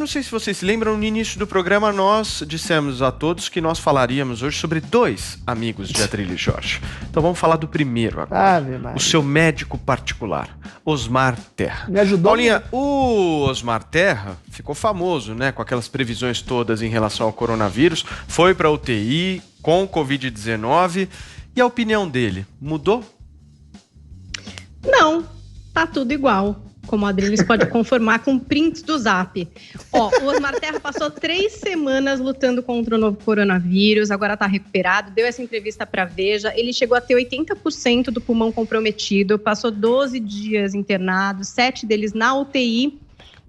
Não sei se vocês se lembram, no início do programa nós dissemos a todos que nós falaríamos hoje sobre 2 amigos de Adrilho Jorge. Então vamos falar do primeiro agora. O seu médico particular, Osmar Terra. Me ajudou. Paulinha, o Osmar Terra ficou famoso, né, com aquelas previsões todas em relação ao coronavírus, foi para UTI com Covid-19 e a opinião dele mudou? Não, tá tudo igual. Como o Adrilles pode conformar com prints do Zap. O Osmar Terra passou 3 semanas lutando contra o novo coronavírus, agora está recuperado, deu essa entrevista para Veja, ele chegou a ter 80% do pulmão comprometido, passou 12 dias internado, 7 deles na UTI.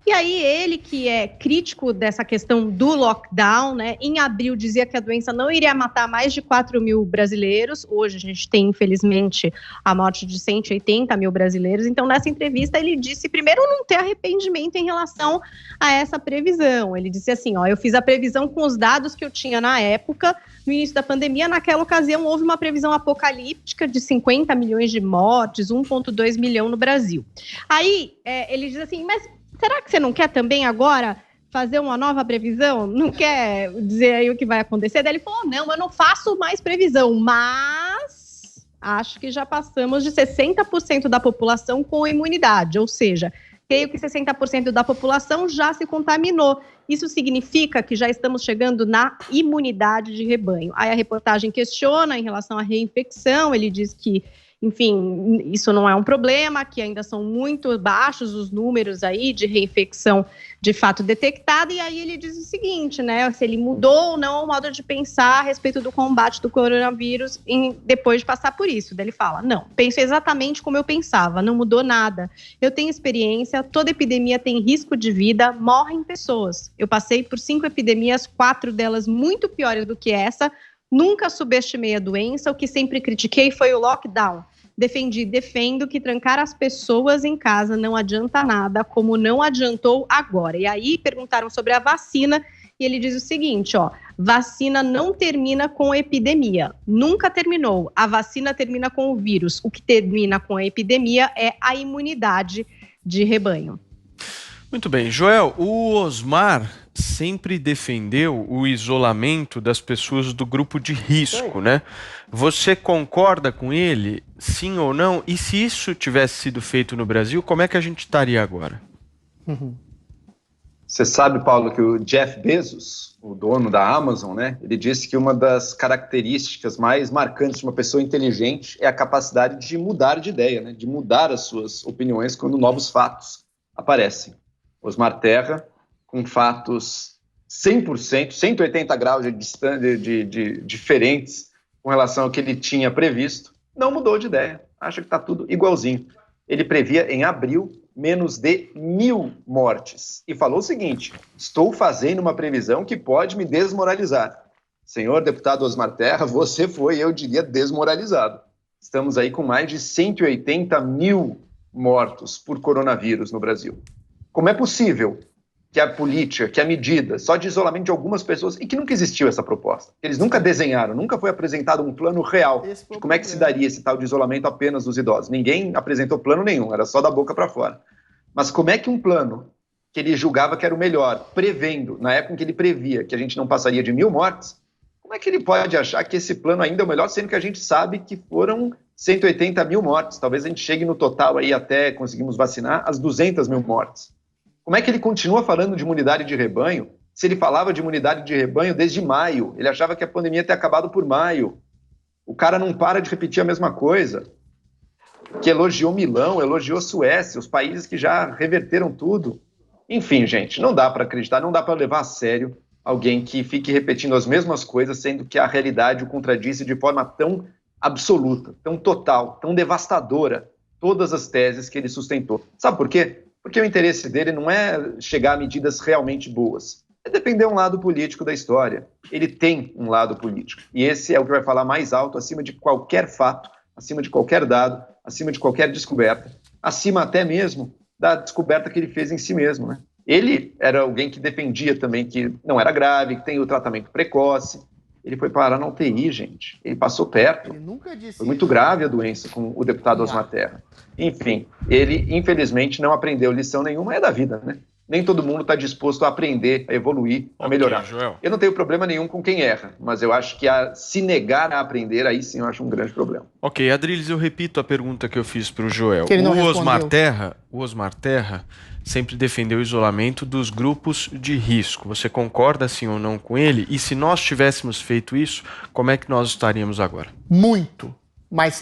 E aí ele, que é crítico dessa questão do lockdown, né, em abril dizia que a doença não iria matar mais de 4 mil brasileiros. Hoje a gente tem, infelizmente, a morte de 180 mil brasileiros. Então, nessa entrevista, ele disse, primeiro, não ter arrependimento em relação a essa previsão. Ele disse assim, eu fiz a previsão com os dados que eu tinha na época, no início da pandemia. Naquela ocasião, houve uma previsão apocalíptica de 50 milhões de mortes, 1,2 milhão no Brasil. Aí, ele diz assim, mas será que você não quer também agora fazer uma nova previsão? Não quer dizer aí o que vai acontecer? Daí ele falou, não, eu não faço mais previsão, mas acho que já passamos de 60% da população com imunidade, ou seja, creio que 60% da população já se contaminou. Isso significa que já estamos chegando na imunidade de rebanho. Aí a reportagem questiona em relação à reinfecção, ele diz que, enfim, isso não é um problema, que ainda são muito baixos os números aí de reinfecção de fato detectada, e aí ele diz o seguinte, né, se ele mudou ou não o modo de pensar a respeito do combate do coronavírus depois de passar por isso. Daí ele fala, não, penso exatamente como eu pensava, não mudou nada. Eu tenho experiência, toda epidemia tem risco de vida, morrem pessoas. Eu passei por 5 epidemias, 4 delas muito piores do que essa, nunca subestimei a doença, o que sempre critiquei foi o lockdown. Defendo que trancar as pessoas em casa não adianta nada, como não adiantou agora. E aí perguntaram sobre a vacina e ele diz o seguinte, vacina não termina com a epidemia, nunca terminou. A vacina termina com o vírus. O que termina com a epidemia é a imunidade de rebanho. Muito bem, Joel, o Osmar sempre defendeu o isolamento das pessoas do grupo de risco, né? Você concorda com ele, sim ou não? E se isso tivesse sido feito no Brasil, como é que a gente estaria agora? Você sabe, Paulo, que o Jeff Bezos, o dono da Amazon, né? Ele disse que uma das características mais marcantes de uma pessoa inteligente é a capacidade de mudar de ideia, né? De mudar as suas opiniões quando novos fatos aparecem. Osmar Terra, com fatos 100%, 180 graus de diferentes com relação ao que ele tinha previsto, não mudou de ideia, acha que está tudo igualzinho. Ele previa em abril menos de 1.000 mortes e falou o seguinte, estou fazendo uma previsão que pode me desmoralizar. Senhor deputado Osmar Terra, você foi, eu diria, desmoralizado. Estamos aí com mais de 180 mil mortos por coronavírus no Brasil. Como é possível que a política, que a medida só de isolamento de algumas pessoas, e que nunca existiu essa proposta, eles nunca desenharam, nunca foi apresentado um plano real de como é que se daria esse tal de isolamento apenas dos idosos. Ninguém apresentou plano nenhum, era só da boca para fora. Mas como é que um plano que ele julgava que era o melhor, prevendo, na época em que ele previa que a gente não passaria de 1.000 mortes, como é que ele pode achar que esse plano ainda é o melhor, sendo que a gente sabe que foram 180 mil mortes, talvez a gente chegue no total aí até conseguimos vacinar as 200 mil mortes. Como é que ele continua falando de imunidade de rebanho, se ele falava de imunidade de rebanho desde maio? Ele achava que a pandemia ia ter acabado por maio. O cara não para de repetir a mesma coisa. Que elogiou Milão, elogiou Suécia, os países que já reverteram tudo. Enfim, gente, não dá para acreditar, não dá para levar a sério alguém que fique repetindo as mesmas coisas, sendo que a realidade o contradisse de forma tão absoluta, tão total, tão devastadora, todas as teses que ele sustentou. Sabe por quê? Porque o interesse dele não é chegar a medidas realmente boas, é defender um lado político da história. Ele tem um lado político, e esse é o que vai falar mais alto acima de qualquer fato, acima de qualquer dado, acima de qualquer descoberta, acima até mesmo da descoberta que ele fez em si mesmo, né? Ele era alguém que defendia também que não era grave, que tem o tratamento precoce. Ele foi parar na UTI, gente. Ele passou perto. Ele nunca disse Foi muito grave a doença com o deputado Osmar Terra. Enfim, ele, infelizmente, não aprendeu lição nenhuma, é da vida, né? nem todo mundo está disposto a aprender, a evoluir, a melhorar. Joel. Eu não tenho problema nenhum com quem erra, mas eu acho que se negar a aprender, aí sim eu acho um grande problema. Ok, Adriles, eu repito a pergunta que eu fiz para o Joel. O Osmar Terra sempre defendeu o isolamento dos grupos de risco. Você concorda sim ou não com ele? E se nós tivéssemos feito isso, como é que nós estaríamos agora? Muito, mas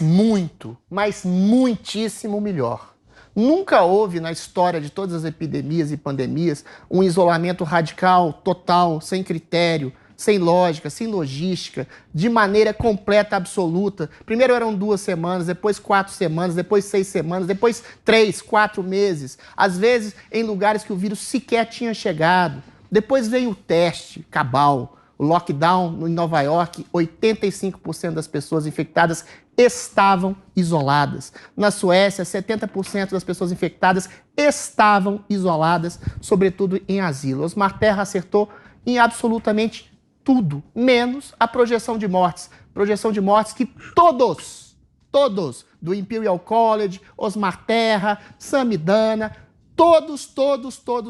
muitíssimo melhor. Nunca houve na história de todas as epidemias e pandemias um isolamento radical, total, sem critério, sem lógica, sem logística, de maneira completa, absoluta. Primeiro eram 2 semanas, depois 4 semanas, depois 6 semanas, depois 3, 4 meses. Às vezes em lugares que o vírus sequer tinha chegado. Depois veio o teste cabal, o lockdown em Nova York, 85% das pessoas infectadas estavam isoladas. Na Suécia, 70% das pessoas infectadas estavam isoladas, sobretudo em asilo. Osmar Terra acertou em absolutamente tudo, menos a projeção de mortes. Projeção de mortes que todos, do Imperial College, Osmar Terra, Samidana, todos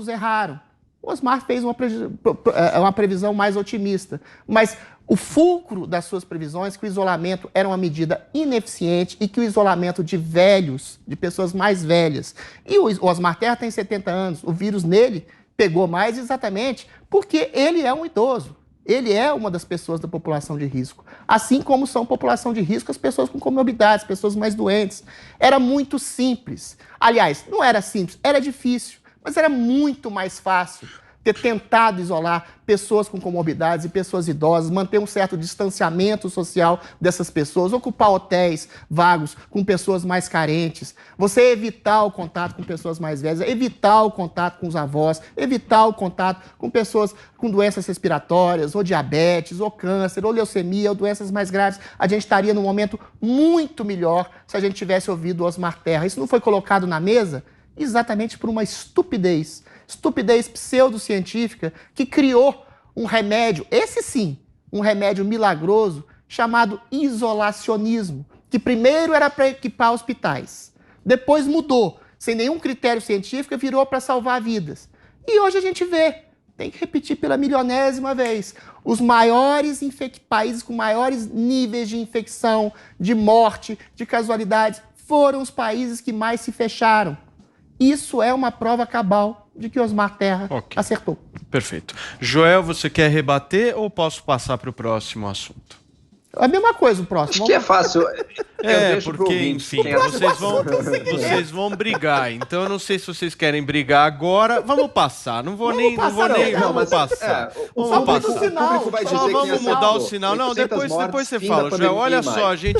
erraram. O Osmar fez uma previsão mais otimista, mas o fulcro das suas previsões é que o isolamento era uma medida ineficiente e que o isolamento de velhos, de pessoas mais velhas, e o Osmar Terra tem 70 anos, o vírus nele pegou mais exatamente porque ele é um idoso. Ele é uma das pessoas da população de risco. Assim como são população de risco as pessoas com comorbidades, pessoas mais doentes. Era muito simples. Aliás, não era simples, era difícil, mas era muito mais fácil ter tentado isolar pessoas com comorbidades e pessoas idosas, manter um certo distanciamento social dessas pessoas, ocupar hotéis vagos com pessoas mais carentes, você evitar o contato com pessoas mais velhas, evitar o contato com os avós, evitar o contato com pessoas com doenças respiratórias, ou diabetes, ou câncer, ou leucemia, ou doenças mais graves. A gente estaria num momento muito melhor se a gente tivesse ouvido o Osmar Terra. Isso não foi colocado na mesa exatamente por uma estupidez pseudocientífica que criou um remédio, esse sim, um remédio milagroso chamado isolacionismo, que primeiro era para equipar hospitais, depois mudou, sem nenhum critério científico, virou para salvar vidas. E hoje a gente vê, tem que repetir pela milionésima vez, os maiores países com maiores níveis de infecção, de morte, de casualidades, foram os países que mais se fecharam. Isso é uma prova cabal de que Osmar Terra acertou. Perfeito. Joel, você quer rebater ou posso passar para o próximo assunto? A mesma coisa o próximo. Acho que é fácil. Porque, enfim, vocês vão brigar. Então, eu não sei se vocês querem brigar agora. Vamos passar. Vamos passar. O público vai dizer vamos mudar o sinal. Não, depois você fala, Joel. Olha só, a gente